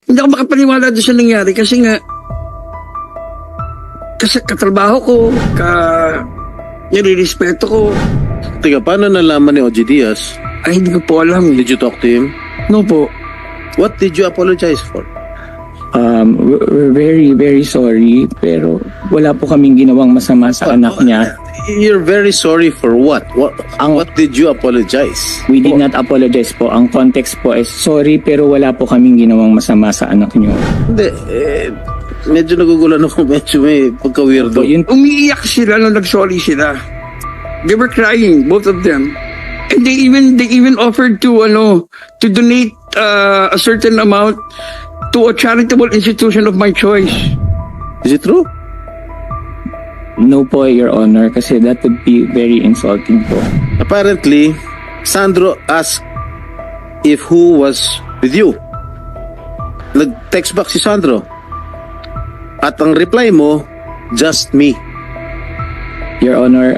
Hindi ako makapaniwala doon sa nangyari kasi nga, kasi katrabaho ko, nire-respeto ko. Teka, paano nalaman ni OG Diaz? Ay, hindi ko po alam. Did you talk to him? No po. What did you apologize for? We're very, very sorry, pero wala po kaming ginawang masama sa anak niya. You're very sorry for what? What did you apologize? We did not apologize po. Ang context po is sorry, pero wala po kaming ginawang masama sa anak niyo. Hindi, medyo nagugulan ako, medyo may pagka-weirdo. So, yun, Umiiyak sila nung nag-sorry sila. They were crying, both of them. And they even offered to donate a certain amount to a charitable institution of my choice. Is it true? no po, Your Honor, kasi that would be very insulting po. Apparently, Sandro asked if who was with you. Nag-text back si Sandro. At ang reply mo, just me. Your Honor,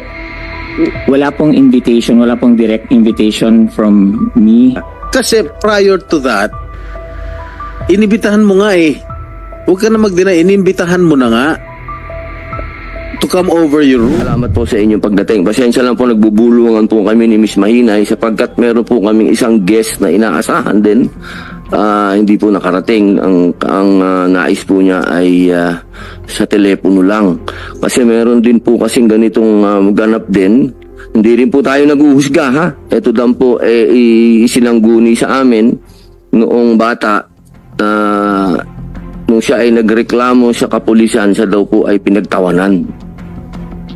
wala pong invitation, wala pong direct invitation from me. Kasi prior to that, inibitahan mo nga eh. Huwag ka na mag-deny, inimbitahan mo na nga to come over your room. Salamat po sa inyong pagdating. Pasensya lang po, nagbubulungan po kami ni Miss Mahinay sapagkat meron po kaming isang guest na inaasahan din. Hindi po nakarating. Ang nais po niya ay sa telepono lang. Kasi meron din po kasing ganitong ganap din. Hindi rin po tayo nag-uhusga, ha. Ito lang po isinangguni sa amin noong bata nung siya ay nagreklamo sa kapulisan, siya daw po ay pinagtawanan.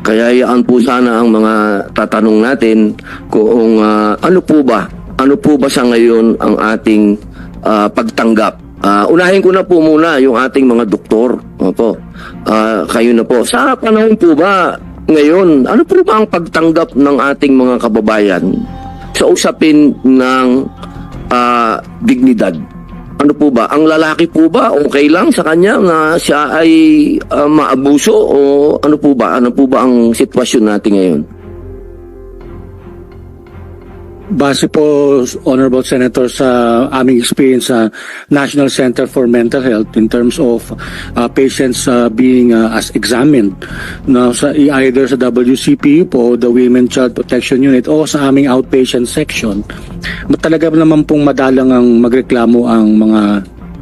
Kaya yaan po sana ang mga tatanong natin kung ano po ba sa ngayon ang ating pagtanggap. Unahin ko na po muna yung ating mga doktor. Opo. Kayo na po. Sa panahon po ba ngayon, ano po ba ang pagtanggap ng ating mga kababayan sa usapin ng dignidad? Ano po ba? Ang lalaki po ba okay lang sa kanya na siya ay maabuso o ano po ba? Ano po ba ang sitwasyon natin ngayon? Base po, Honorable Senator, sa aming experience sa National Center for Mental Health in terms of patients being as examined either sa WCPU po, the Women Child Protection Unit, o sa aming outpatient section, talaga naman pong madalang ang magreklamo ang mga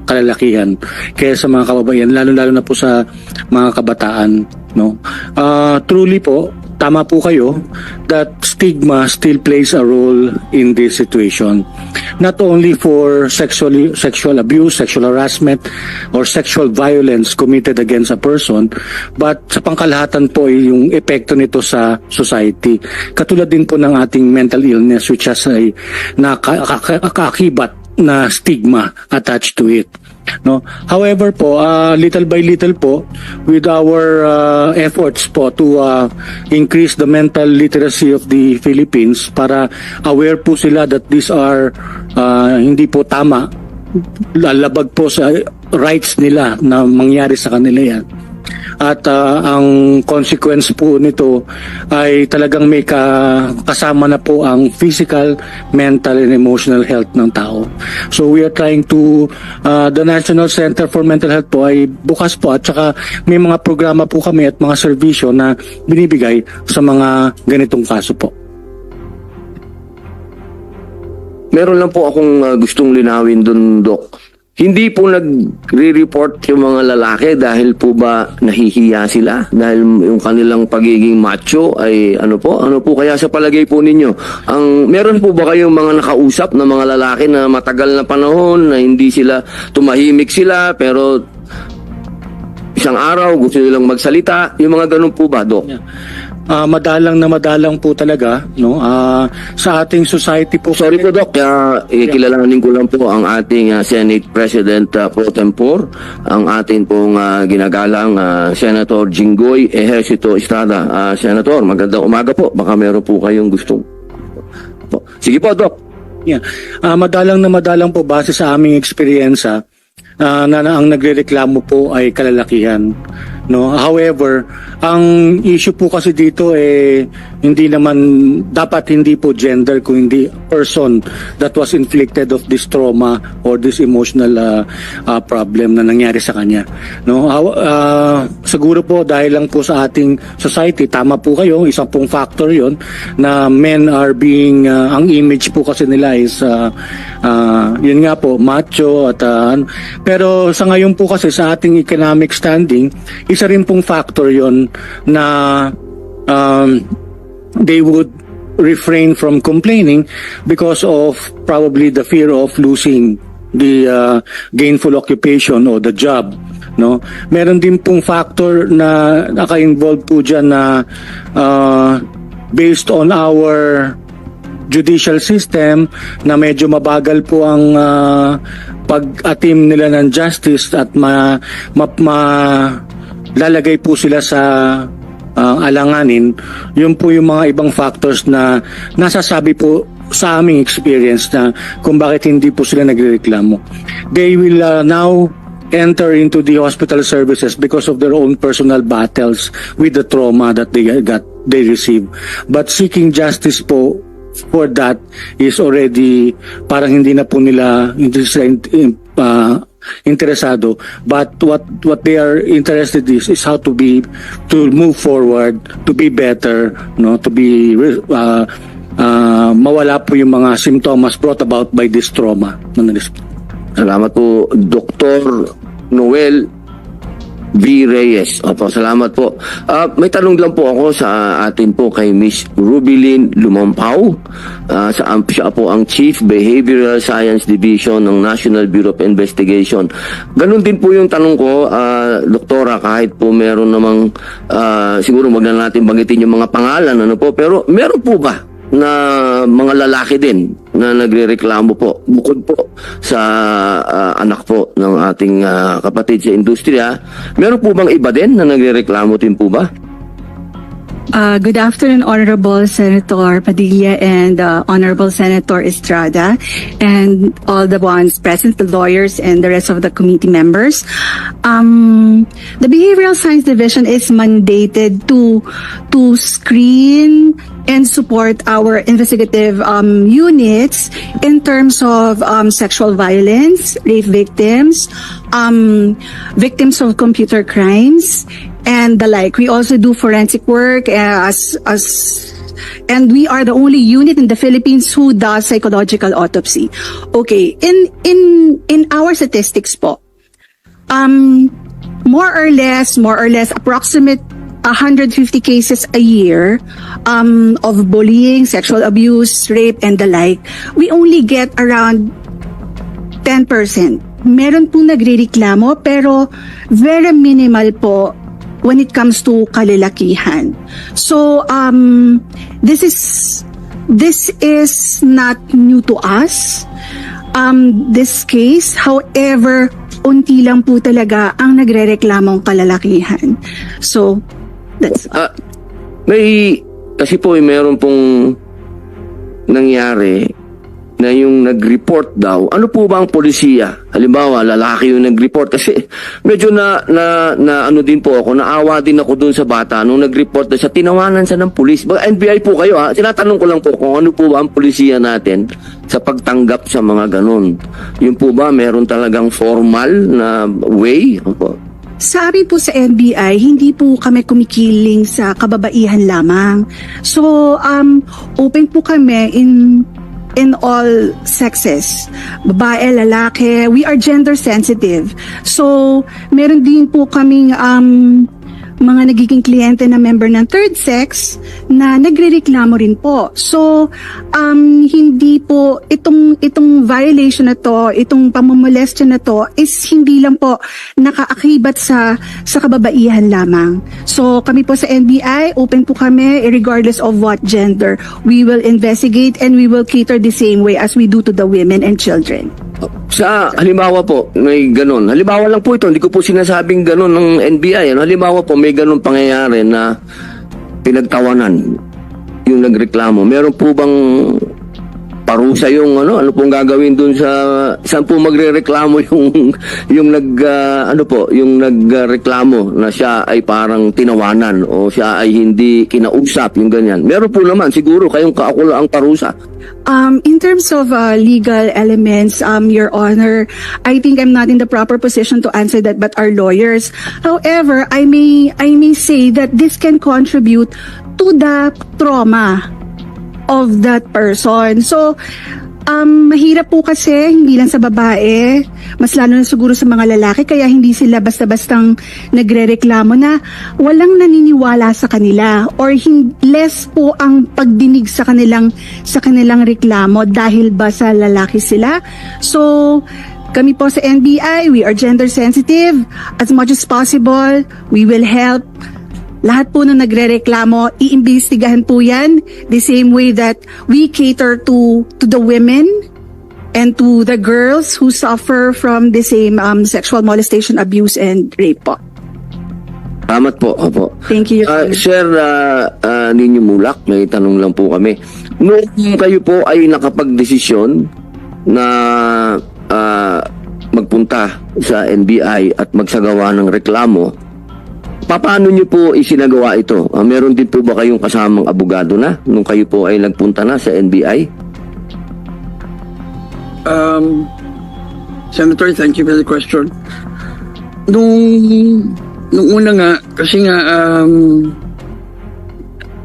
kalalakihan kaya sa mga kababayan, lalo-lalo na po sa mga kabataan, no? Truly po, tama po kayo that stigma still plays a role in this situation. Not only for sexual abuse, sexual harassment, or sexual violence committed against a person, but sa pangkalahatan po yung epekto nito sa society. Katulad din po ng ating mental illness which has a kaakibat na stigma attached to it. No, however po, little by little po, with our efforts po to increase the mental literacy of the Philippines, para aware po sila that these are hindi po tama, lalabag po sa rights nila na mangyari sa kanila yan. At ang consequence po nito ay talagang may kasama na po ang physical, mental, and emotional health ng tao. So we are trying to, the National Center for Mental Health po ay bukas po, at saka may mga programa po kami at mga serbisyo na binibigay sa mga ganitong kaso po. Meron lang po akong gustong linawin dun, Dok. Hindi po nagre-report yung mga lalaki dahil po ba nahihiya sila? Dahil yung kanilang pagiging macho ay ano po kaya sa palagay po ninyo? Meron po ba kayong mga nakausap na mga lalaki na matagal na panahon na hindi sila, tumahimik sila pero isang araw gusto nilang magsalita? Yung mga ganun po ba, Dok? Madalang po talaga, no? Sa ating society po. Sorry po, Doc. Kilalanin ko lang po ang ating Senate President pro tempore, ang ating pong ginagalang Senator Jinggoy Ejercito Estrada. Senator, magandang umaga po. Baka meron po kayong gustong. Sige po, Doc. Yeah. Madalang po base sa aming eksperyensya na ang nagrereklamo po ay kalalakihan. no? However, ang issue po kasi dito hindi naman dapat hindi po gender kung hindi person that was inflicted of this trauma or this emotional problem na nangyari sa kanya, no? Siguro po dahil lang po sa ating society, tama po kayo, isang pong factor 'yon na men are being ang image po kasi nila is yun nga po, macho at pero sa ngayon po kasi sa ating economic standing, isa rin pong factor yon na they would refrain from complaining because of probably the fear of losing the gainful occupation or the job, no? Meron din pong factor na naka-involve po dyan na based on our judicial system na medyo mabagal po ang pag-atim nila ng justice at lalagay po sila sa alanganin. Yun po yung mga ibang factors na nasasabi po sa aming experience na kung bakit hindi po sila nagrereklamo. They will now enter into the hospital services because of their own personal battles with the trauma that they receive. But seeking justice po for that is already parang hindi na po nila interesado, but what they are interested is how to move forward, to be better, no, to be mawala po yung mga symptoms brought about by this trauma. Salamat po, Dr. Noel V. Reyes. Opo, salamat po. May tanong lang po ako sa atin po kay Miss Rubilin Lumampaw. Siya po ang Chief Behavioral Science Division ng National Bureau of Investigation. Ganun din po yung tanong ko, Doktora, kahit po meron namang, siguro wag na natin banggitin yung mga pangalan, ano po, pero meron po ba na mga lalaki din na nagrereklamo po bukod po sa anak po ng ating kapatid sa industriya? Meron po bang iba din na nagrereklamo din po ba? Good afternoon, Honorable Senator Padilla and Honorable Senator Estrada and all the ones present, the lawyers and the rest of the committee members. The Behavioral Science Division is mandated to screen and support our investigative units in terms of sexual violence, rape victims, victims of computer crimes, and the like. We also do forensic work and we are the only unit in the Philippines who does psychological autopsy. Okay, in our statistics po, more or less approximate 150 cases a year of bullying, sexual abuse, rape, and the like. We only get around 10%. Meron po nagrereklamo pero very minimal po when it comes to kalalakihan. So this is not new to us. This case, however, unti lang po talaga ang nagrereklamong kalalakihan. So that's kasi po meron pong nangyari na yung nag-report daw. Ano po ba ang polisiya? Halimbawa, lalaki yung nag-report kasi medyo na ano din po ako, naawa din ako dun sa bata nung nag-report na siya, tinawanan siya ng pulis. NBI po kayo ha, tinatanong ko lang po kung ano po ba ang polisiya natin sa pagtanggap sa mga ganun. Yun po ba, meron talagang formal na way? Opo. Sabi po sa NBI, hindi po kami kumikiling sa kababaihan lamang. So, open po kami in all sexes. Babae, lalaki, we are gender sensitive. So, meron din po kaming mga nagiging kliyente na member ng third sex na nagrereklamo rin po. So, hindi po itong violation na to, itong pamomolestya na to is hindi lang po nakaakibat sa kababaihan lamang. So, kami po sa NBI, open po kami regardless of what gender. We will investigate and we will cater the same way as we do to the women and children. Sa halimbawa po, may ganun. Halimbawa lang po ito, hindi ko po sinasabing ganun ng NBI. Halimbawa po, may ganun pangyayari na pinagtawanan yung nagreklamo. Meron po bang parusa yung ano pong gagawin dun sa saan po magrereklamo yung nagreklamo na siya ay parang tinawanan o siya ay hindi kinausap yung ganyan. Meron po naman siguro kayong kaakula ang parusa. In terms of legal elements, Your Honor, I think I'm not in the proper position to answer that, but our lawyers. However, I may say that this can contribute to the trauma of that person. So, mahirap po kasi, hindi lang sa babae, mas lalo na siguro sa mga lalaki, kaya hindi sila basta-bastang nagrereklamo na walang naniniwala sa kanila or less po ang pagdinig sa kanilang reklamo dahil ba sa lalaki sila. So, kami po sa NBI, we are gender sensitive. As much as possible, we will help. Lahat po nung nagrereklamo, iimbestigahan po yan the same way that we cater to the women and to the girls who suffer from the same sexual molestation, abuse, and rape po. Tama po, opo. Thank you, Your Honor. Sir Ninyo Mulak, may tanong lang po kami. Noong kayo po ay nakapagdesisyon na magpunta sa NBI at magsagawa ng reklamo, paano niyo po isinagawa ito? Meron din po ba kayong kasamang abogado na nung kayo po ay nagpunta na sa NBI? Senator, thank you for the question. Nung una nga, kasi nga,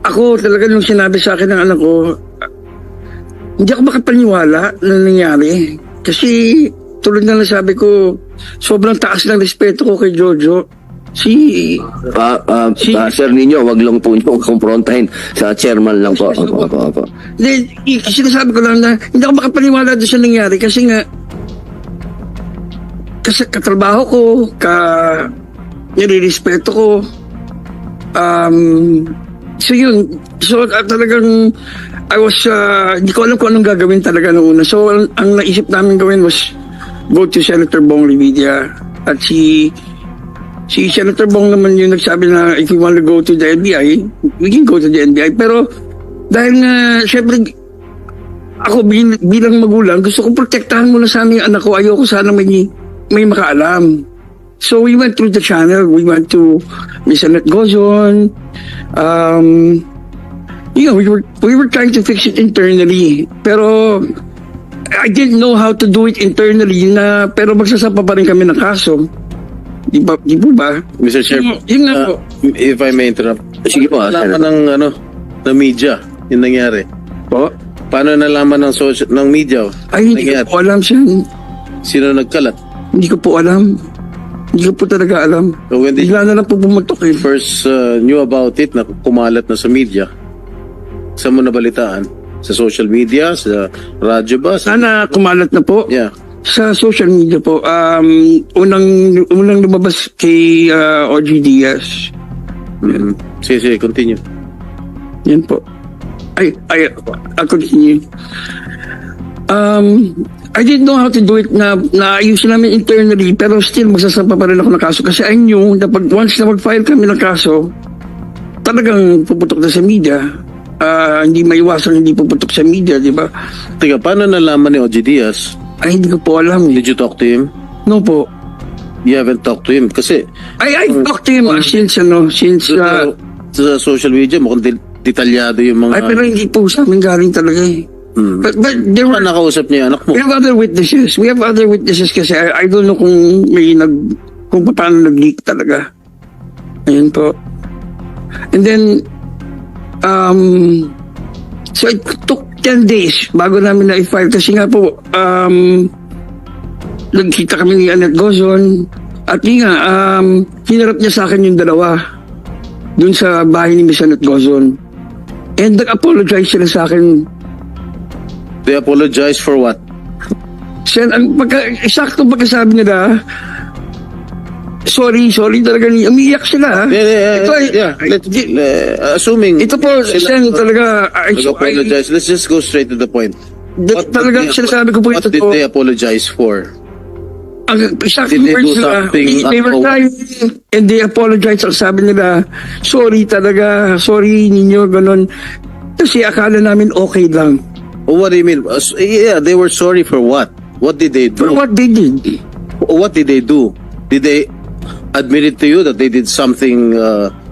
ako talaga nung sinabi sa akin ng anak ko, hindi ako makapaniwala na nangyari. Kasi tulad na nasabi ko, sobrang taas ng respeto ko kay Jojo. Sir Ninyo, wag lang po niyo kumprontahin sa chairman lang po. Opo. Hindi, sinasabi ko lang na hindi ako makapaniwala doon sa nangyari kasi nga katrabaho ko, nire-respeto ko. So yun. So talagang hindi ko alam kung anong gagawin talaga noong una. So ang naisip namin gawin was go to Senator Bong Revilla at si Senator Bong naman yung nagsabi na if you want to go to the NBI, we can go to the NBI. Pero dahil nga, syempre, ako bilang magulang, gusto kong protektahan muna sana yung anak ko. Ayoko sana may makaalam. So we went through the channel. We went to Miss Annette Gozon. We were trying to fix it internally. Pero I didn't know how to do it internally pero magsasapa pa rin kami ng kaso. Di po ba? Mr. Chair, Yun nga po. if I may interrupt. Sige po, Nalaman ng media yung nangyari. Po? Paano nalaman ng media? Ay, hindi ko po alam siya. Sino nagkalat? Hindi ko po alam. Hindi ko po talaga alam. So when they Bigla na lang po bumutok eh. first knew about it, na kumalat na sa media, saan mo nabalitaan? Sa social media? Sa radyo ba? Sana kumalat na po. Yeah. Sa social media po. Unang lumabas kay OG Diaz. Sige, continue. Yan po. I'll continue. I didn't know how to do it na ayusin namin internally pero still magsasapa pa rin ako ng kaso kasi I knew na once na mag-file kami ng kaso, talagang puputok na sa media. Hindi maiwasan hindi puputok sa media, di ba? Teka, paano nalaman ni OG Diaz? Ay, hindi ko po alam. Did you talk to him? No po. You haven't talked to him kasi I talked to him since sa social media mukhang detalyado yung mga... pero hindi po sa amin galing talaga eh. But there were... nakausap niya yung anak mo? We have other witnesses kasi I don't know kung paano nag-leak talaga. Ayun po. And then, so it took 10 days bago namin na-file kasi nga po, nagkita kami ni Annette Gozon at hinarap niya sa akin yung dalawa dun sa bahay ni Miss Annette Gozon. And nag-apologize sila sa akin. They apologize for what? Eksakto pagkasabi nila, sorry talaga umiiyak sila. Assuming Ito po, Sen, talaga, apologize. Let's just go straight to the point. Talaga sinasabi ko po What ito did po. they apologize for? Ang exact Did they words do nila, something they were crying and they apologize. Ang sabi nila, sorry ninyo, ganon. Kasi akala namin okay lang. What do you mean? Yeah, they were sorry for what? What did they For do? what they did. What did they do? Did they admit it to you that they did something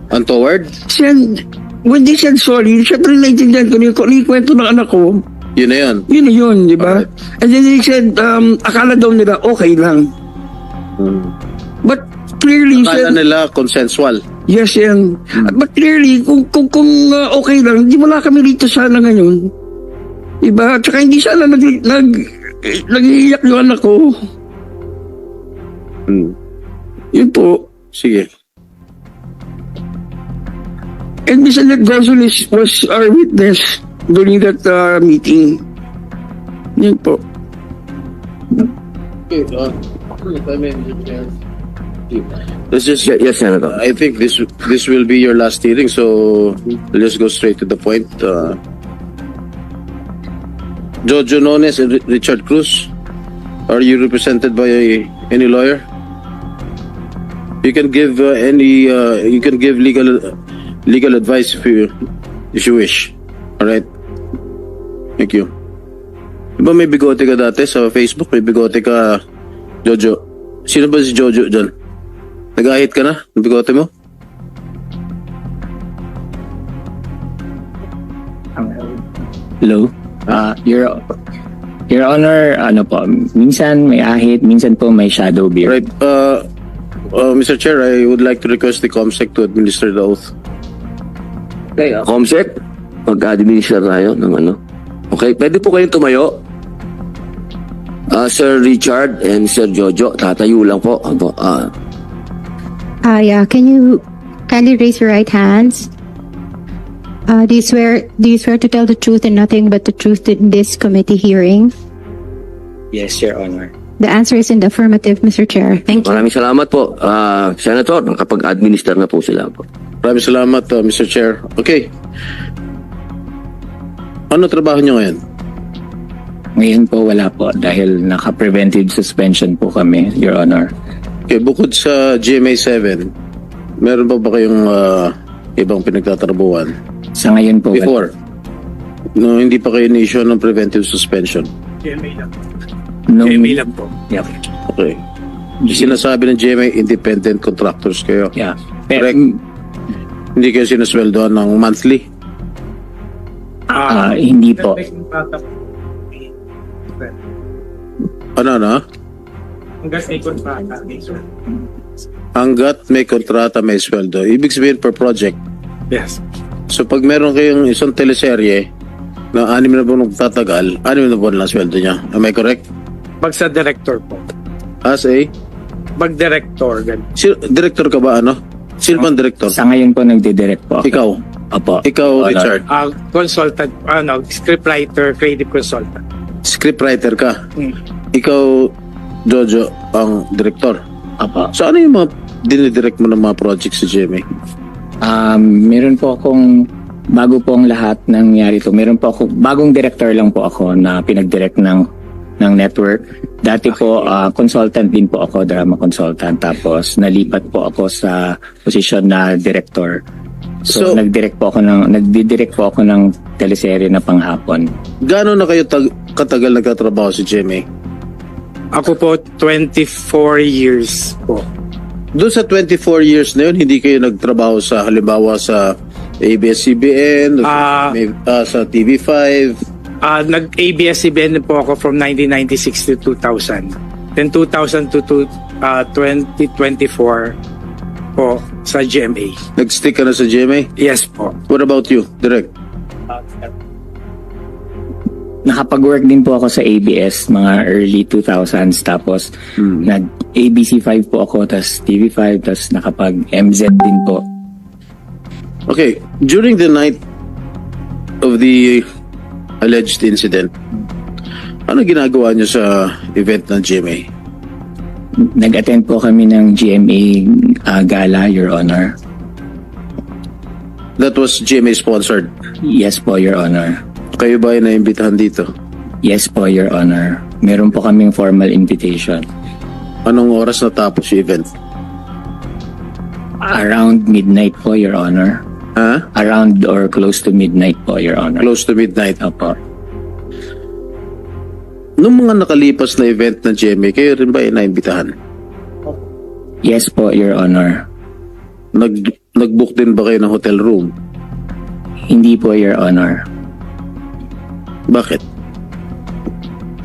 untoward? Said, when they said sorry, syempre naiintindihan ko kung ano yung kwento ng anak ko. Yun na yun. Yun na yun, di ba? And then they said, akala daw nila okay lang. But clearly, Akala said, nila consensual. yes yan. But clearly, kung okay lang, di wala kami dito sana ngayon. Diba? At saka hindi sana nag-iiyak yung anak ko. Yun po. Sige. And Miss Annette Gonzalez was our witness during that meeting. Yun po. Let's just. Yes, Senator. I think this will be your last hearing, so let's go straight to the point. Jojo Nones and Richard Cruz, are you represented by any lawyer? You can give you can give legal advice if you wish. All right. Thank you. Diba may bigote ka dati sa Facebook? May bigote ka, Jojo. Sino ba si Jojo dyan? Nag-ahit ka na ng bigote mo? Hello? Your Honor, ano po, minsan may ahit, minsan po may shadow beard. Right. Mr. Chair, I would like to request the COMSEC to administer the oath. Okay, Comsec, mag-administer tayo ng ano. Okay, pwede po kayong tumayo. Sir Richard and Sir Jojo, tatayo lang po. Yeah. Can you kindly raise your right hands? Do you swear to tell the truth and nothing but the truth in this committee hearing? Yes, Your Honor. The answer is in the affirmative, Mr. Chair. Thank you. Maraming salamat po. Senator, nakapag-administer na po sila po. Maraming salamat, Mr. Chair. Okay. Ano trabaho nyo ngayon? Ngayon po wala po dahil naka-preventive suspension po kami, Your Honor. Okay, bukod sa GMA 7, meron pa ba kayong ibang pinagtatrabuhan? Sa ngayon po, Before? No, hindi pa kayo ni-issue ng preventive suspension. nung, po. yeah, Okay. Sinasabi ng GMA, independent contractors kayo. yeah. Correct. Hindi kayo sinusweldoan ng monthly. Hindi po. Ano? Hanggat may kontrata, may sweldo. Ibig sabihin per project. Yes. So pag meron kayong isang teleserye na 6 na buwan tatagal, 6 na buwan lang sweldo niya. Am I correct? Pag sa director po. As a Pag-director, ganun. director ka ba ano? Sino bang director? Sa ngayon po nagdidirect po ako. Ikaw. Opo. Ikaw, Honor. Richard. Consultant, scriptwriter, creative consultant. Scriptwriter ka. Ikaw, Jojo, ang director. Opo. So ano yung mga dinidirect mo ng mga projects sa GMA? Meron po akong bago po ang lahat nangyari to. Meron po ako bagong director lang po ako na pinag-direct ng network. Dati po consultant din po ako, drama consultant. Tapos nalipat po ako sa posisyon na director. So, So- nagdidirect po ako ng teleserye na panghapon. Gaano na kayo katagal nagtatrabaho sa GMA? Ako po, 24 years po. Doon sa 24 years na yun, hindi kayo nagtrabaho sa halimbawa sa ABS-CBN, sa TV5. Nag-ABS-CBN po ako from 1996 to 2000. Then 2000 to 2024 po sa GMA. Nag-stick ka na sa GMA? Yes po. What about you, Direk? Nakapag-work din po ako sa ABS mga early 2000s, tapos nag-ABC5 po ako, tapos TV5, tapos nakapag-MZ din po. Okay, during the night of the alleged incident, ano ginagawa niyo sa event ng GMA? Nag-attend po kami ng GMA gala, Your Honor. That was GMA sponsored. Yes po, Your Honor. Kayo ba ay naimbitahan dito? Yes po, Your Honor. Meron po kaming formal invitation. Anong oras natapos yung event? Around midnight po, Your Honor. Ha? Around or close to midnight po, Your Honor. Close to midnight. Opo. Nung mga nakalipas na event ng GMA, kayo rin ba ay naimbitahan? Yes po, Your Honor. Nag-book din ba kayo ng hotel room? Hindi po, Your Honor. Bakit?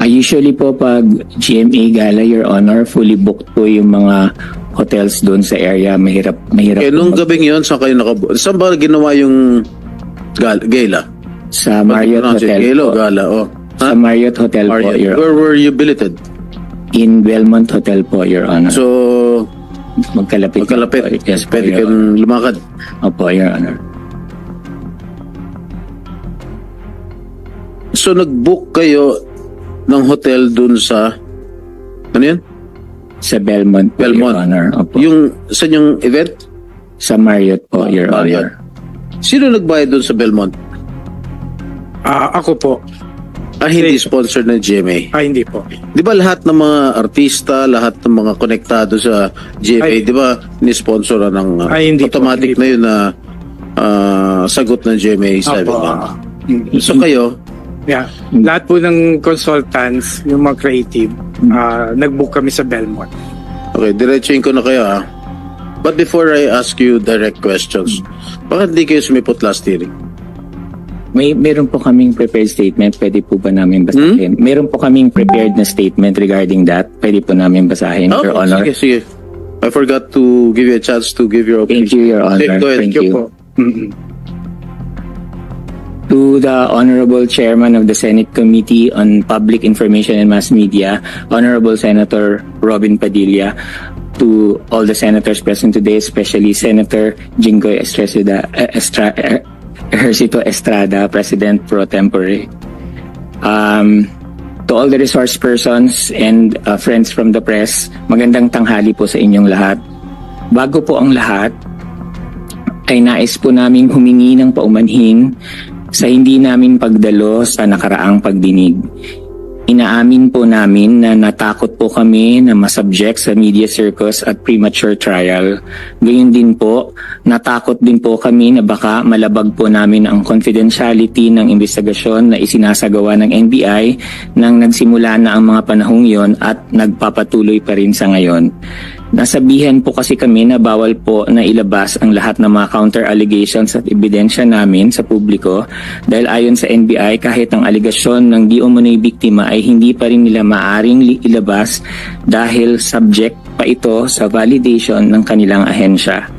Usually po pag GMA Gala, Your Honor, fully booked po yung mga hotels doon sa area. Mahirap Eh, po nung gabing yun, saan kayo nakabook? Saan ba ginawa yung gala? sa Marriott Hotel Gala, po. gala, oh. Sa Marriott Hotel po, Marriott. Your Where were you billeted? In Belmont Hotel po, Your Honor. So, magkalapit. magkalapit. Po. Yes po, Pwede Your Honor. kang lumakad. Opo, Your Honor. So, nag-book kayo ng hotel dun sa, ano yun? Sa Belmont po, Belmont. Your Honor. Opo. Yung, saan yung event? Sa Marriott po, Your Marriott. Honor. Sino nagbayad dun sa Belmont? Ako po. Hindi sponsored ng GMA. Hindi po. Di ba lahat ng mga artista, lahat ng mga konektado sa GMA, di ba ni-sponsoran ng Hindi po, automatic hindi na yun na sagot ng GMA 7? Opo. So kayo, Yeah. Lahat po ng consultants, yung mga creative, nag-book kami sa Belmont. okay, diretsuin ko na kayo ha. But before I ask you direct questions, bakit di kayo sumipot last hearing? Meron po kaming prepared statement. Pwede po ba namin basahin? Meron po kaming prepared na statement regarding that. Pwede po namin basahin, Your Honor. Sige. I forgot to give you a chance to give your opinion. Thank you, Your Honor. Go ahead. Thank Yun you. po. To the Honorable Chairman of the Senate Committee on Public Information and Mass Media, Honorable Senator Robin Padilla, to all the senators present today, especially Senator Jinggoy Ejercito Estrada, President pro tempore. To all the resource persons and friends from the press, magandang tanghali po sa inyong lahat. Bago po ang lahat, ay nais po naming humingi ng paumanhin sa hindi namin pagdalo sa nakaraang pagdinig. Inaamin po namin na natakot po kami na masubject sa media circus at premature trial. Gayun din po, natakot din po kami na baka malabag po namin ang confidentiality ng investigasyon na isinasagawa ng NBI nang nagsimula na ang mga panahong yon at nagpapatuloy pa rin sa ngayon. Nasabihan po kasi kami na bawal po na ilabas ang lahat ng mga counter allegations at ebidensya namin sa publiko dahil ayon sa NBI kahit ang alegasyon ng di umano'y biktima ay hindi pa rin nila maaring ilabas dahil subject pa ito sa validation ng kanilang ahensya.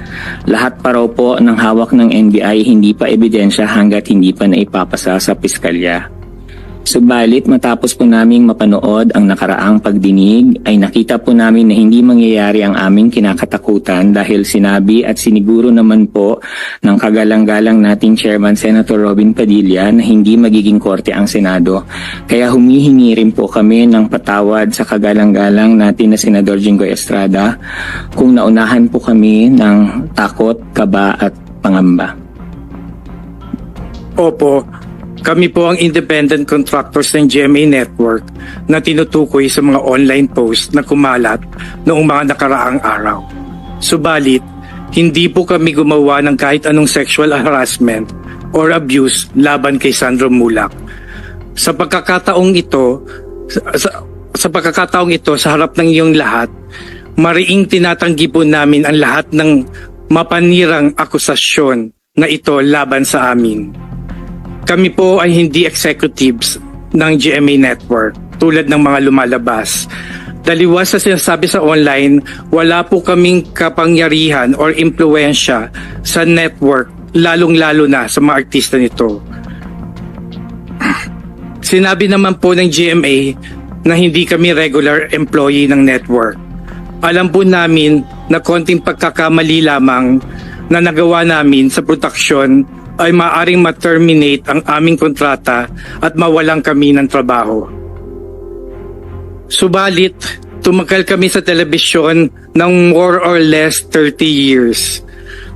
Lahat pa raw po ng hawak ng NBI hindi pa ebidensya hanggat hindi pa naipapasa sa piskalya. Subalit matapos po naming mapanood ang nakaraang pagdinig ay nakita po namin na hindi mangyayari ang aming kinakatakutan dahil sinabi at siniguro naman po ng kagalang-galang nating Chairman Senator Robin Padilla na hindi magiging korte ang Senado. Kaya humihingi rin po kami ng patawad sa kagalang-galang natin na Senador Jinggoy Estrada kung naunahan po kami ng takot, kaba at pangamba. Opo. Kami po ang independent contractors ng GMA Network na tinutukoy sa mga online post na kumalat noong mga nakaraang araw. Subalit, hindi po kami gumawa ng kahit anong sexual harassment or abuse laban kay Sandro Mulak. Sa pagkakataong ito, sa harap ng iyong lahat, mariing tinatanggi po namin ang lahat ng mapanirang akusasyon na ito laban sa amin. Kami po ay hindi executives ng GMA Network tulad ng mga lumalabas. Daliwas sa sinasabi sa online, wala po kaming kapangyarihan or impluensya sa network, lalong-lalo na sa mga artista nito. Sinabi naman po ng GMA na hindi kami regular employee ng network. Alam po namin na konting pagkakamali lamang na nagawa namin sa produksyon ay maaaring ma-terminate ang aming kontrata at mawalan kami ng trabaho. Subalit, tumagal kami sa telebisyon ng more or less 30 years.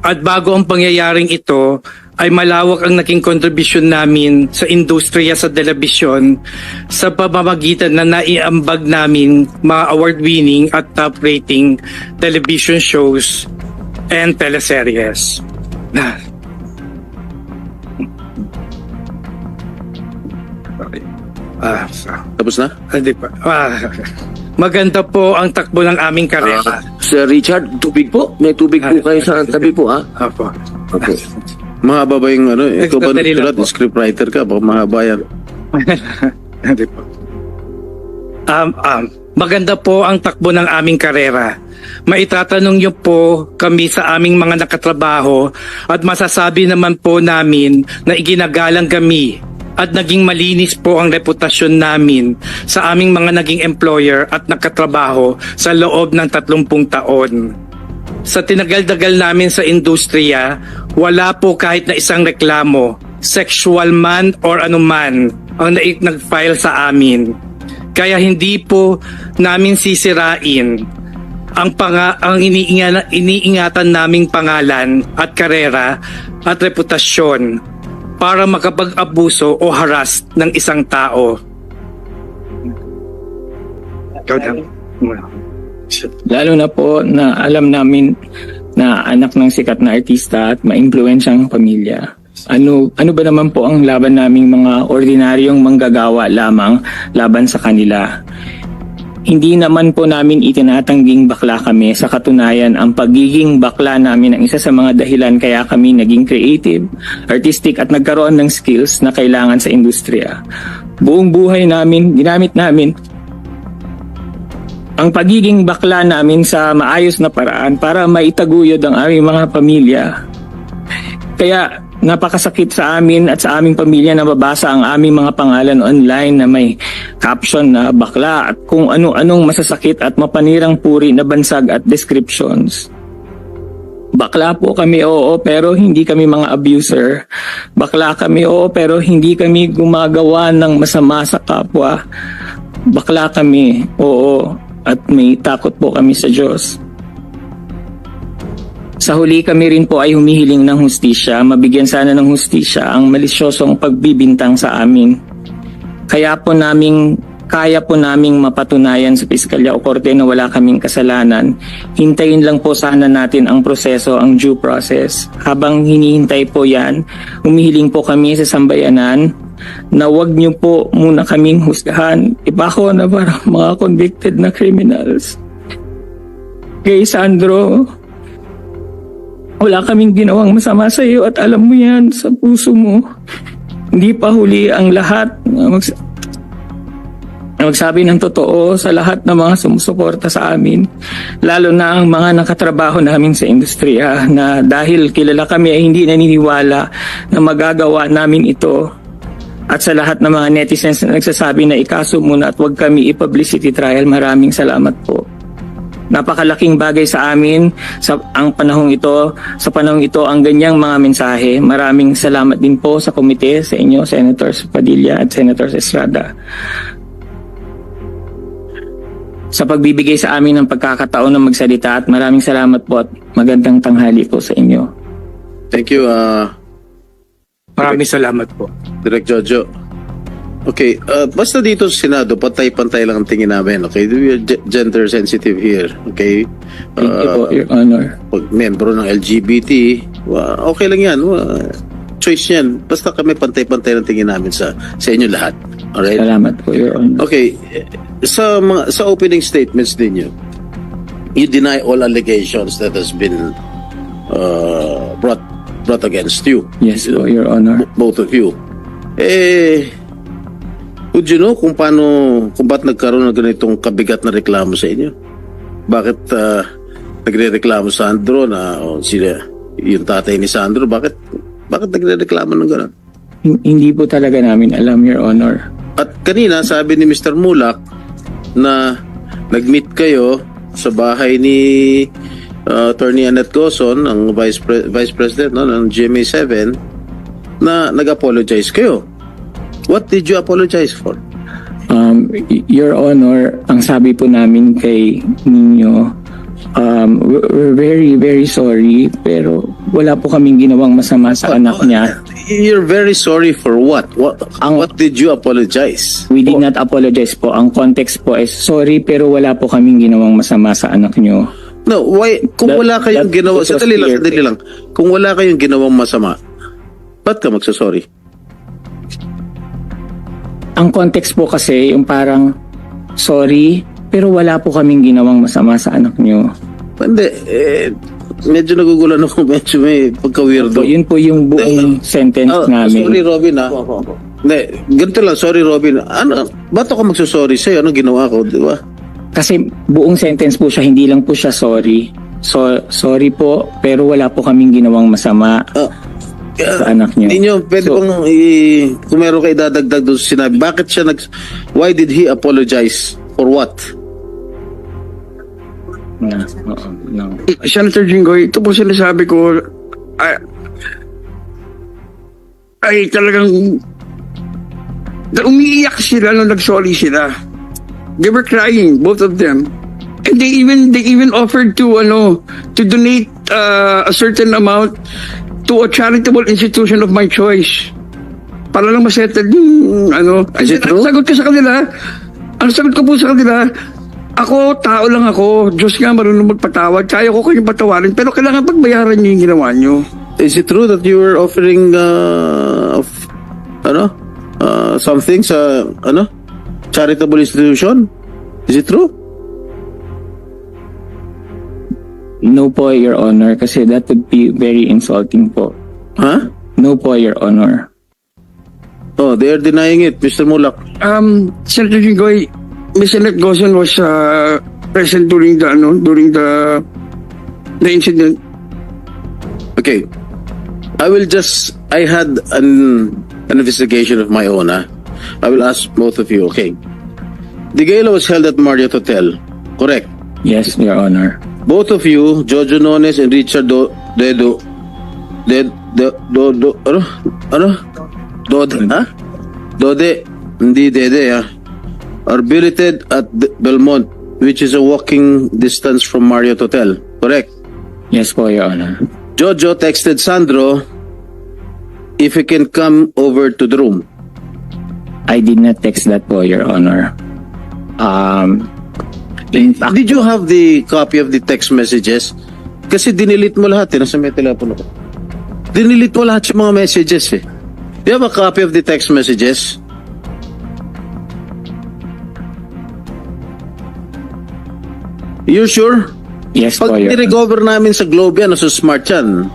At bago ang pangyayaring ito, ay malawak ang naging kontribusyon namin sa industriya sa telebisyon sa pamamagitan na naiambag namin mga award-winning at top-rating television shows and teleseries. Tapos na? Hindi pa. Maganda po ang takbo ng aming karera. Sir Richard, tubig po. May tubig po kayo sa tabi po, ha? Opo. Okay. Mahaba ba yung ano? Ikaw ba Sandali lang nagsulat? po. Scriptwriter ka? Baka mahaba yan. Hindi po. Maganda po ang takbo ng aming karera. Maitatanong niyo po kami sa aming mga nakatrabaho at masasabi naman po namin na iginagalang kami at naging malinis po ang reputasyon namin sa aming mga naging employer at nakatrabaho sa loob ng 30 taon. Sa tinagal-dagal namin sa industriya, wala po kahit na isang reklamo, sexual man or anuman, ang nag-file sa amin. Kaya hindi po namin sisirain ang iniingatan naming pangalan at karera at reputasyon para makapag-abuso o harass ng isang tao. Lalo na po na alam namin na anak ng sikat na artista at maimpluwensyang pamilya. Ano ba naman po ang laban naming mga ordinaryong manggagawa lamang laban sa kanila? Hindi naman po namin itinatangging bakla kami. Sa katunayan, ang pagiging bakla namin ang isa sa mga dahilan kaya kami naging creative, artistic at nagkaroon ng skills na kailangan sa industriya. Buong buhay namin, ginamit namin ang pagiging bakla namin sa maayos na paraan para maitaguyod ang aming mga pamilya. Kaya napakasakit sa amin at sa aming pamilya na mabasa ang aming mga pangalan online na may caption na bakla at kung ano-anong masasakit at mapanirang puri na bansag at descriptions. Bakla po kami, oo, pero hindi kami mga abuser. Bakla kami, oo, pero hindi kami gumagawa ng masama sa kapwa. Bakla kami, oo, at may takot po kami sa Diyos. Sa huli kami rin po ay humihiling ng hustisya, mabigyan sana ng hustisya ang malisyosong pagbibintang sa amin. Kaya po naming mapatunayan sa piskalya o korte na wala kaming kasalanan. Hintayin lang po sana natin ang proseso, ang due process. Habang hinihintay po yan, humihiling po kami sa sambayanan na wag niyo po muna kaming husgahan. Iba ko na parang mga convicted na criminals. Kay Sandro, wala kaming ginawang masama sa iyo at alam mo yan sa puso mo. Hindi pa huli ang lahat. Magsabi ng totoo sa lahat ng mga sumusuporta sa amin. Lalo na ang mga nakatrabaho namin sa industriya na dahil kilala kami ay hindi naniniwala na magagawa namin ito. At sa lahat ng mga netizens na nagsasabi na ikaso muna at huwag kami i-publicity trial, maraming salamat po. Napakalaking bagay sa amin sa panahong ito ang ganyang mga mensahe. Maraming salamat din po sa komite, sa inyo, Senators Padilla at Senators Estrada, sa pagbibigay sa amin ng pagkakataon na magsalita, at maraming salamat po at magandang tanghali po sa inyo. Thank you, Maraming salamat po. Direk Jojo. Okay, basta dito sa Senado, pantay-pantay lang ang tingin namin, okay? We are gender sensitive here, okay? Thank you po, Your Honor. Pag membro ng LGBT, okay lang yan. Choice yan. Basta kami pantay-pantay lang tingin namin sa inyo lahat. Alright? Salamat po, Your Honor. Okay, sa opening statements ninyo, you deny all allegations that has been brought against you. Yes po, Your Honor. Both of you. Would you know kung ba't nagkaroon ng ganitong kabigat na reklamo sa inyo? Bakit nagre-reklamo Sandro na yung tatay ni Sandro, bakit nagre-reklamo ng gano'n? Hindi po talaga namin alam, Your Honor. At kanina sabi ni Mr. Mulak na nag-meet kayo sa bahay ni Attorney Annette Gozon, ang Vice President ng GMA7, na nag-apologize kayo. What did you apologize for? Your Honor, ang sabi po namin kay ninyo, we're very, very sorry, pero wala po kaming ginawang masama sa anak niya. You're very sorry for what? What did you apologize? We did not apologize po. Ang context po is, sorry, pero wala po kaming ginawang masama sa anak niyo. No, why? Kung wala kayong ginawa, sandali lang. Kung wala kayong ginawang masama, ba't ka magsasorry? ang context po kasi yung parang sorry, pero wala po kaming ginawang masama sa anak niyo. Hindi, medyo nagugulan ako, medyo may pagka-weirdo. So, yun po yung buong sentence namin. Sorry, Robin, ha? Hindi, ganito lang, sorry, Robin. Ano, ba't ako magsusorry sa'yo? Ano ginawa ko, di ba? Kasi buong sentence po siya, hindi lang po siya sorry. So, sorry po, pero wala po kaming ginawang masama sa anak niyo. Hindi nyo, pwede So, bang, kung meron kayo dadagdag doon sa sinabi, bakit siya why did he apologize? For what? no. Senator Jinggoy, ito po sinasabi ko, ay talagang umiiyak sila nung nag-sorry sila. They were crying, both of them. And they even offered to donate a certain amount to a charitable institution of my choice. Para lang masettle yung Is it true? Ang sagot ko sa kanila, ang sagot ko po sa kanila, ako, tao lang ako. Diyos nga marunong magpatawad. Kaya ko kayong patawarin. Pero kailangan pagbayaran niyo yung ginawa niyo. Is it true that you were offering something sa charitable institution? Is it true? No po, Your Honor, kasi that would be very insulting po. Huh? No po, Your Honor. Oh, they are denying it, Mr. Mulak. Senator Jinggoy, Ms. Annette Gozon was present during the incident. Okay. I had an investigation of my own. I will ask both of you, okay. The gala was held at Marriott Hotel, correct? Yes, Your Honor. Both of you, Jojo Nones and Richard Dode, hindi Dede, are billeted at Belmont, which is a walking distance from Marriott Hotel, correct? Yes po, Your Honor. Jojo texted Sandro if he can come over to the room. I did not text that po, Your Honor. In fact, Did you have the copy of the text messages? Kasi dinilit mo lahat, nasa may telepono ko. Dinilit mo lahat yung mga messages eh. Do you have a copy of the text messages? You sure? yes po, Pag Your Honor. nirecover namin sa Globe yan, sa Smart yan,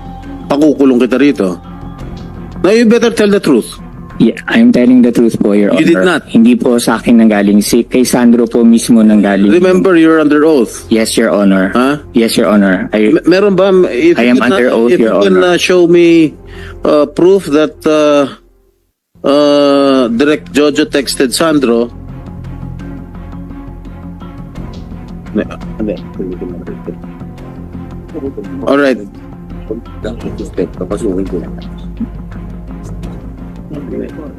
pakukulong kita rito. Now you better tell the truth. Yeah, I'm telling the truth po, Your Honor. You did not? Hindi po sa akin nanggaling. Kay Sandro po mismo nanggaling. Remember, you're under oath. Yes, Your Honor. Huh? Yes, Your Honor. Meron ba? If I am you under oath, if Your you can Honor. show me proof that Direct Jojo texted Sandro. All right.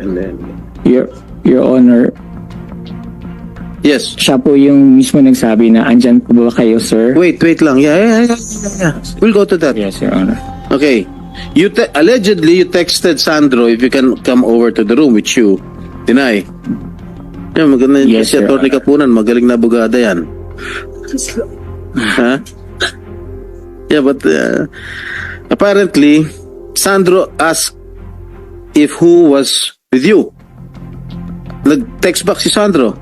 And then, Your Honor, yes. siya po yung mismo nagsabi na andyan po ba kayo, sir? Wait lang. Yeah. We'll go to that. Yes, Your Honor. Okay. Allegedly, you texted Sandro if you can come over to the room, which you deny. Yeah, maganda yun. Yes, Kasi Your Atty. Kapunan, magaling na abogada yan. Huh? Yeah, but apparently, Sandro asked if who was with you. Nag-text back si Sandro.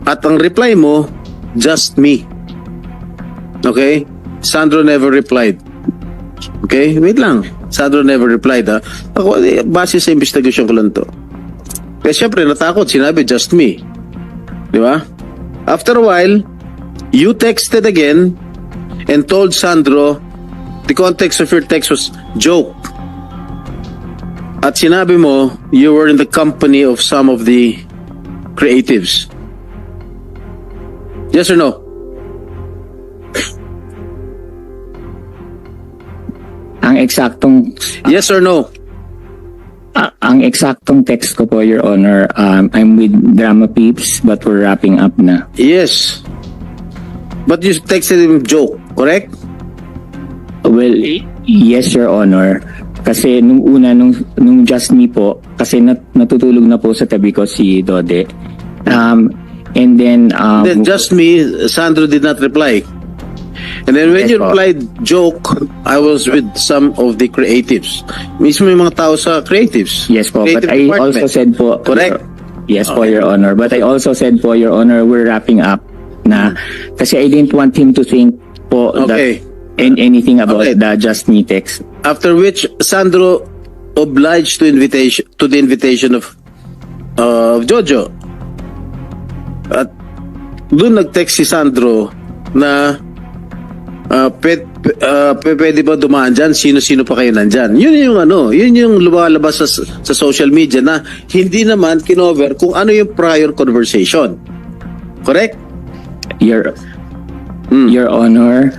At ang reply mo, just me. Okay? Sandro never replied. Okay? Wait lang. Sandro never replied, ha? Ako, base sa investigation ko lang to. Kaya syempre, natakot. Sinabi, just me. Di ba? After a while, you texted again and told Sandro the context of your text was joke. At sinabi mo, you were in the company of some of the creatives. Yes or no? Ang eksaktong Yes or no? ang eksaktong text ko po, Your Honor, I'm with Drama Peeps but we're wrapping up na. Yes. But you texted him joke, correct? Well, yes, Your Honor. Kasi nung una, nung just me po, kasi natutulog na po sa tabi ko si Dode. And then, Then just me, Sandro did not reply. And then when Yes, you po. replied joke, I was with some of the creatives. Mismo yung mga tao sa creatives. yes po, but Creative I department. also said po, Correct. Yes po, Okay. Your Honor. But I also said po, Your Honor, we're wrapping up na kasi I didn't want him to think po Okay. that anything about Okay. the Just Me text. After which, Sandro obliged to the invitation of Jojo. At doon nag-text si Sandro na pwede ba dumaan dyan? Sino-sino pa kayo nandyan? Yun yung lumalabas sa social media na hindi naman kinover kung ano yung prior conversation. Correct? Your Hmm. Your Honor,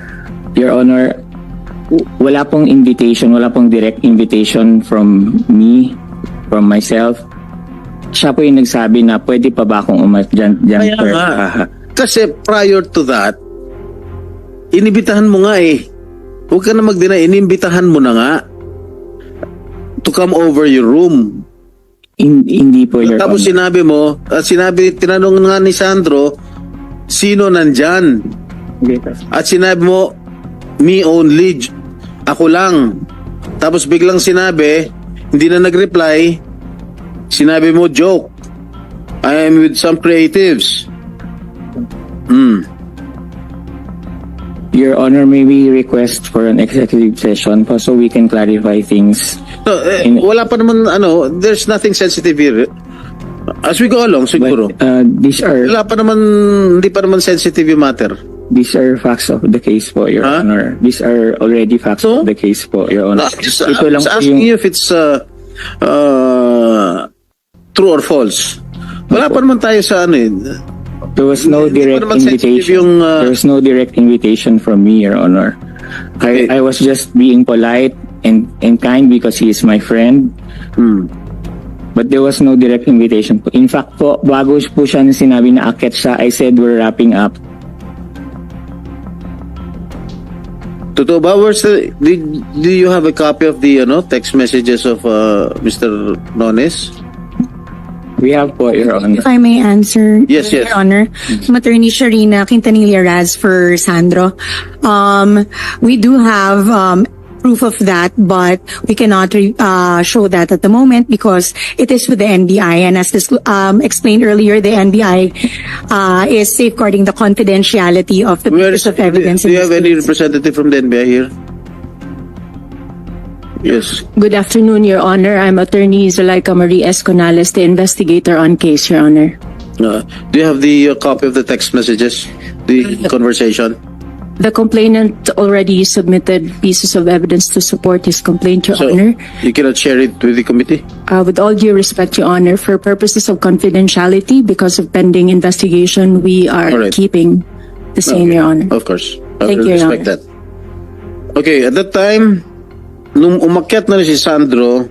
wala pong invitation, wala pong direct invitation from me, from myself. Siya po yung nagsabi na pwede pa ba akong dyan Kaya sir? nga. Kasi prior to that, inibitahan mo nga eh. Huwag ka na mag-deny, inimbitahan mo na nga to come over your room. Hindi po, Your Tapos Honor. sinabi mo, tinanong nga ni Sandro, sino nandyan? At sinabi mo, me only, ako lang. Tapos biglang sinabi, hindi na nag-reply, sinabi mo, joke. I am with some creatives. Your Honor, may we request for an executive session po so we can clarify things. No, wala pa naman, there's nothing sensitive here. As we go along, siguro. But these are Hindi pa naman sensitive yung matter. facts of the case po, Your Huh? Honor. These are already facts So? of the case po, Your Honor. I'm just asking you if it's true or false. Wala pa naman tayo sa There was no Hindi pa direct naman sensitive invitation. yung, There was no direct invitation from me, Your Honor. Okay. I was just being polite and kind because he is my friend. But there was no direct invitation po. In fact po, bago po siya na sinabi na akit siya, I said we're wrapping up. Totoo ba? Do you have a copy of the text messages of Mr. Nones? We have po, Your Honor. If I may answer, Yes, yes. Your Honor, Attorney Sharina Quintanilla Raz for Sandro. We do have proof of that, but we cannot show that at the moment because it is with the NBI. And as this, explained earlier, the NBI is safeguarding the confidentiality of the pieces of evidence. Do you in have this any case. representative from the NBI here? Yes. Good afternoon, Your Honor. I'm Attorney Zuleika Marie Esconales, the investigator on case, Your Honor. Do you have the copy of the text messages? The conversation? The complainant already submitted pieces of evidence to support his complaint, Your So, Honor. you cannot share it with the committee? With all due respect, Your Honor, for purposes of confidentiality, because of pending investigation, we are All right. keeping the same, Your Honor. Of course. I Thank will you, Your respect Honor. that. Okay, at that time, nung umakyat na rin si Sandro,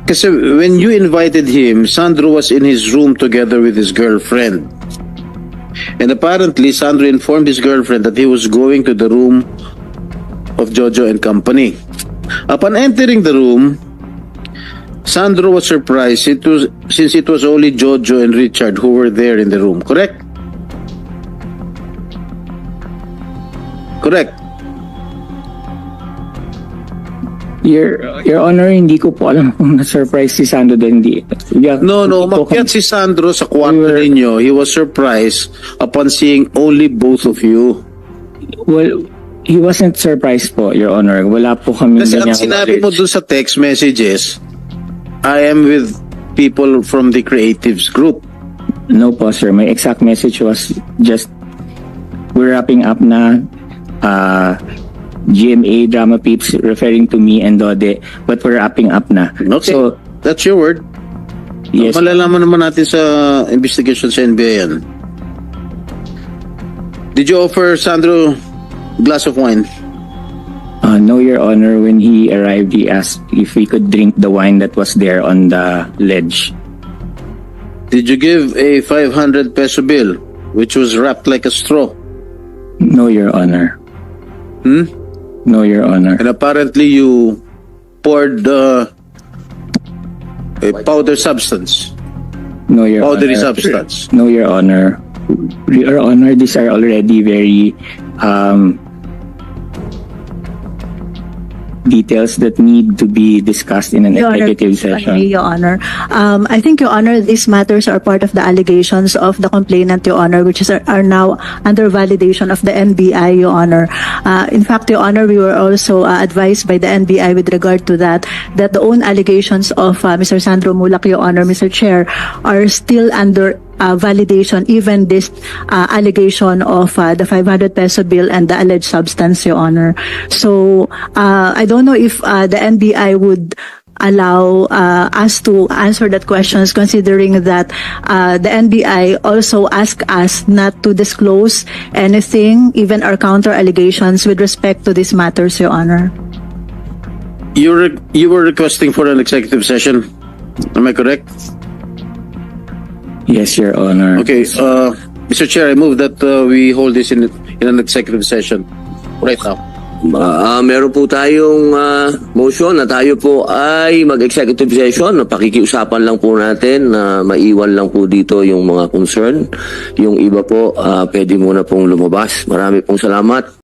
kasi when you invited him, Sandro was in his room together with his girlfriend. And apparently, Sandro informed his girlfriend that he was going to the room of Jojo and company. Upon entering the room, Sandro was surprised since it was only Jojo and Richard who were there in the room. Correct? Correct. Your Honor, hindi ko po alam kung na-surprise si Sandro din. No, umakyat si Sandro sa kwarto ninyo. He was surprised upon seeing only both of you. Well, he wasn't surprised po, Your Honor. Wala po kami Kasi ang ganyang sinabi mo knowledge. dun sa text messages, I am with people from the creatives group. No po, sir. My exact message was just, we're wrapping up na GMA Drama Peeps referring to me and Dode, but we're wrapping up na. Okay. So, That's your word. yes. Malalaman naman natin sa investigation sa NBI yan. Did you offer Sandro glass of wine? No, Your Honor. When he arrived, he asked if we could drink the wine that was there on the ledge. Did you give a 500 peso bill which was wrapped like a straw? No, Your Honor. No, Your Honor. And apparently you poured a powder substance. No, Your Powdery Honor. substance. No, Your Honor. Your Honor, these are already very details that need to be discussed in an Your Honor, executive session. Your Honor. I think, Your Honor, these matters are part of the allegations of the complainant, Your Honor, which are now under validation of the NBI, Your Honor. In fact, Your Honor, we were also advised by the NBI with regard to that the own allegations of Mr. Sandro Mulak, Your Honor, Mr. Chair, are still under validation, even this allegation of the 500 peso bill and the alleged substance, Your Honor. So, I don't know if the NBI would allow us to answer that questions, considering that the NBI also asked us not to disclose anything, even our counter allegations with respect to these matters, Your Honor. You were requesting for an executive session. Am I correct? Yes, Your Honor. Okay, Mr. Chair, I move that we hold this in an executive session right now. Meron po tayong motion na tayo po ay mag-executive session. Pakikiusapan lang po natin na maiwan lang po dito yung mga concern. Yung iba po, pwede muna pong lumabas. Marami pong salamat.